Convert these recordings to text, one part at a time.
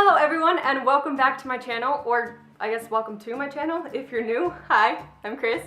Hello everyone and welcome back to my channel, or I guess welcome to my channel if you're new. Hi, I'm Chris.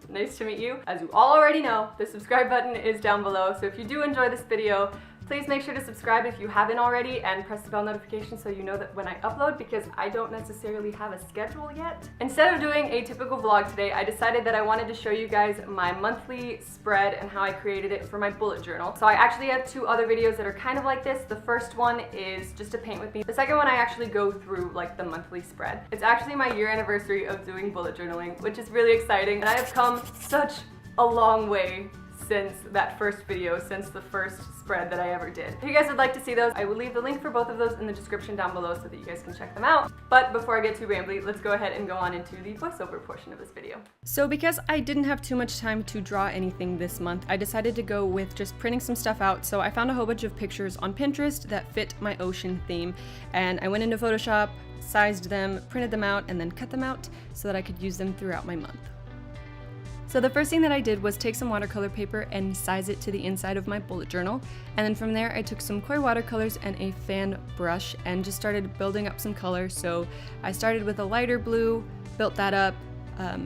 Nice to meet you. As you all already know, the subscribe button is down below, so if you do enjoy this video, please make sure to subscribe if you haven't already and press the bell notification so you know that when I upload, because I don't necessarily have a schedule yet. Instead of doing a typical vlog today, I decided that I wanted to show you guys my monthly spread and how I created it for my bullet journal. So I actually have two other videos that are kind of like this. The first one is just to paint with me. The second one I actually go through like the monthly spread. It's actually my year anniversary of doing bullet journaling, which is really exciting. And I have come such a long way since that first video, since the first spread that I ever did. If you guys would like to see those, I will leave the link for both of those in the description down below so that you guys can check them out. But before I get too rambly, let's go ahead and go on into the voiceover portion of this video. So because I didn't have too much time to draw anything this month, I decided to go with just printing some stuff out. So I found a whole bunch of pictures on Pinterest that fit my ocean theme, and I went into Photoshop, sized them, printed them out, and then cut them out so that I could use them throughout my month. So the first thing that I did was take some watercolor paper and size it to the inside of my bullet journal, and then from there I took some koi watercolors and a fan brush and just started building up some color. So I started with a lighter blue, built that up,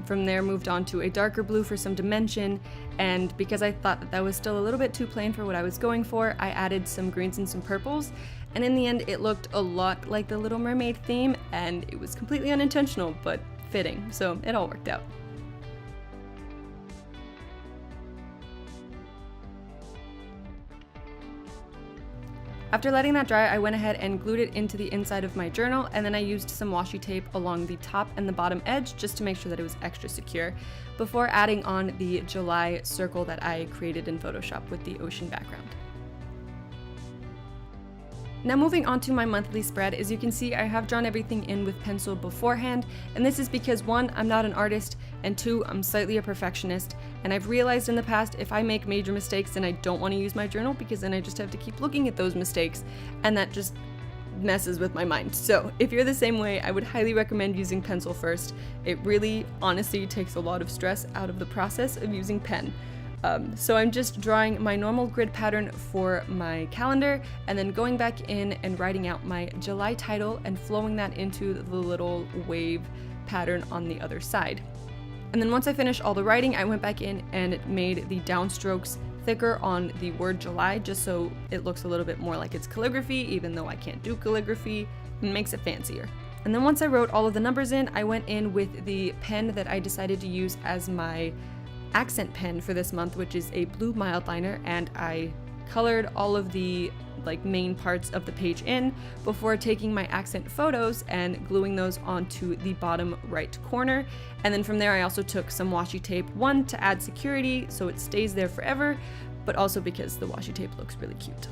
from there moved on to a darker blue for some dimension, and because I thought that that was still a little bit too plain for what I was going for, I added some greens and some purples, and in the end it looked a lot like the Little Mermaid theme, and it was completely unintentional but fitting, so it all worked out. After letting that dry, I went ahead and glued it into the inside of my journal, and then I used some washi tape along the top and the bottom edge just to make sure that it was extra secure, before adding on the July circle that I created in Photoshop with the ocean background. Now moving on to my monthly spread, as you can see I have drawn everything in with pencil beforehand, and this is because 1, I'm not an artist, and 2, I'm slightly a perfectionist, and I've realized in the past if I make major mistakes then I don't want to use my journal, because then I just have to keep looking at those mistakes and that just messes with my mind. So if you're the same way, I would highly recommend using pencil first. It really honestly takes a lot of stress out of the process of using pen. So I'm just drawing my normal grid pattern for my calendar and then going back in and writing out my July title and flowing that into the little wave pattern on the other side. And then once I finished all the writing, I went back in and made the downstrokes thicker on the word July, just so it looks a little bit more like it's calligraphy, even though I can't do calligraphy. It makes it fancier. And then once I wrote all of the numbers in, I went in with the pen that I decided to use as my accent pen for this month, which is a blue mild liner, and I colored all of the main parts of the page in before taking my accent photos and gluing those onto the bottom right corner. And then from there I also took some washi tape, 1 to add security so it stays there forever, but also because the washi tape looks really cute.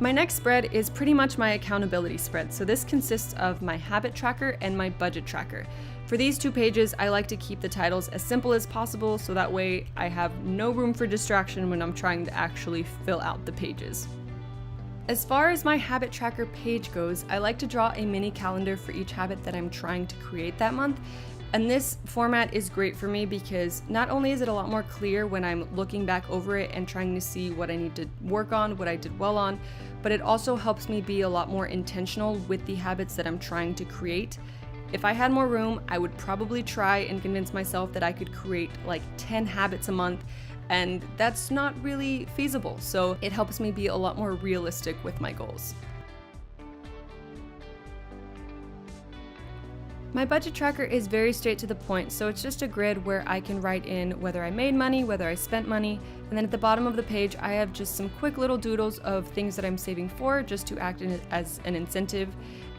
My next spread is pretty much my accountability spread, so this consists of my habit tracker and my budget tracker. For these two pages, I like to keep the titles as simple as possible so that way I have no room for distraction when I'm trying to actually fill out the pages. As far as my habit tracker page goes, I like to draw a mini calendar for each habit that I'm trying to create that month. And this format is great for me because not only is it a lot more clear when I'm looking back over it and trying to see what I need to work on, what I did well on, but it also helps me be a lot more intentional with the habits that I'm trying to create. If I had more room, I would probably try and convince myself that I could create like 10 habits a month, and that's not really feasible, so it helps me be a lot more realistic with my goals. My budget tracker is very straight to the point, so it's just a grid where I can write in whether I made money, whether I spent money, and then at the bottom of the page I have just some quick little doodles of things that I'm saving for, just to act as an incentive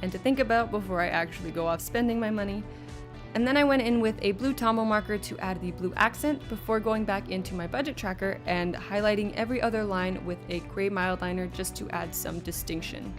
and to think about before I actually go off spending my money. And then I went in with a blue Tombow marker to add the blue accent before going back into my budget tracker and highlighting every other line with a gray mild liner just to add some distinction.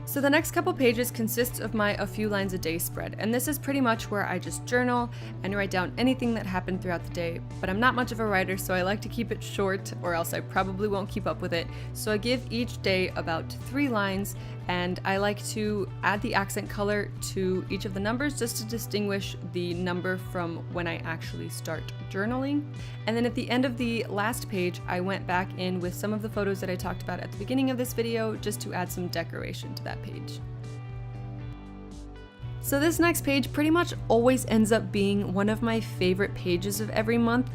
So the next couple pages consists of my a few lines a day spread, and this is pretty much where I just journal and write down anything that happened throughout the day, but I'm not much of a writer, so I like to keep it short or else I probably won't keep up with it. So I give each day about 3 lines, and I like to add the accent color to each of the numbers just to distinguish the number from when I actually start journaling. And then at the end of the last page, I went back in with some of the photos that I talked about at the beginning of this video just to add some decoration to that page. So this next page pretty much always ends up being one of my favorite pages of every month,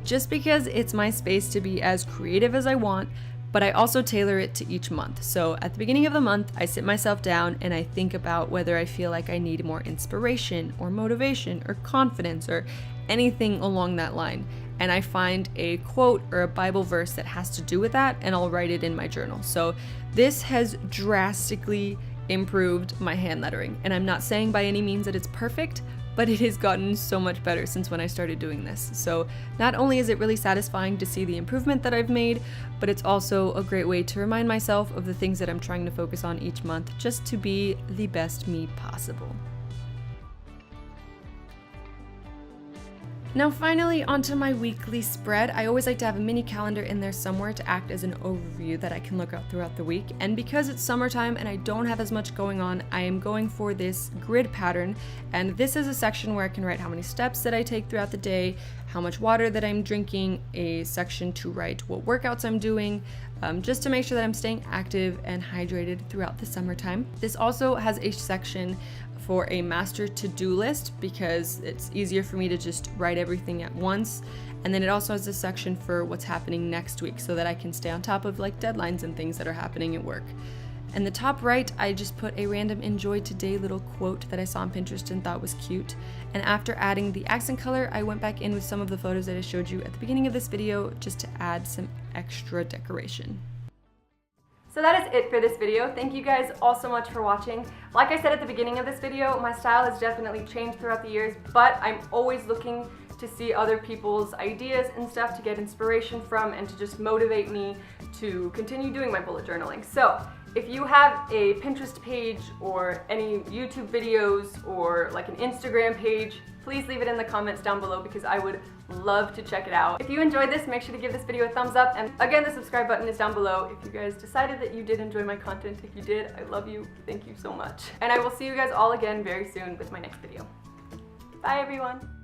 just because it's my space to be as creative as I want, but I also tailor it to each month. So at the beginning of the month, I sit myself down and I think about whether I feel like I need more inspiration or motivation or confidence or anything along that line. And I find a quote or a Bible verse that has to do with that, and I'll write it in my journal. So this has drastically improved my hand lettering, and I'm not saying by any means that it's perfect, but it has gotten so much better since when I started doing this. So not only is it really satisfying to see the improvement that I've made, but it's also a great way to remind myself of the things that I'm trying to focus on each month, just to be the best me possible. Now finally, onto my weekly spread. I always like to have a mini calendar in there somewhere to act as an overview that I can look at throughout the week. And because it's summertime and I don't have as much going on, I am going for this grid pattern. And this is a section where I can write how many steps that I take throughout the day, how much water that I'm drinking, a section to write what workouts I'm doing, just to make sure that I'm staying active and hydrated throughout the summertime. This also has a section for a master to-do list because it's easier for me to just write everything at once. And then it also has a section for what's happening next week so that I can stay on top of like deadlines and things that are happening at work. And the top right, I just put a random enjoy today little quote that I saw on Pinterest and thought was cute. And after adding the accent color, I went back in with some of the photos that I showed you at the beginning of this video just to add some extra decoration. So that is it for this video. Thank you guys all so much for watching. Like I said at the beginning of this video, my style has definitely changed throughout the years, but I'm always looking to see other people's ideas and stuff to get inspiration from and to just motivate me to continue doing my bullet journaling. So if you have a Pinterest page or any YouTube videos or like an Instagram page, please leave it in the comments down below because I would love to check it out. If you enjoyed this, make sure to give this video a thumbs up, and again, the subscribe button is down below if you guys decided that you did enjoy my content. If you did, I love you. Thank you so much. And I will see you guys all again very soon with my next video. Bye everyone.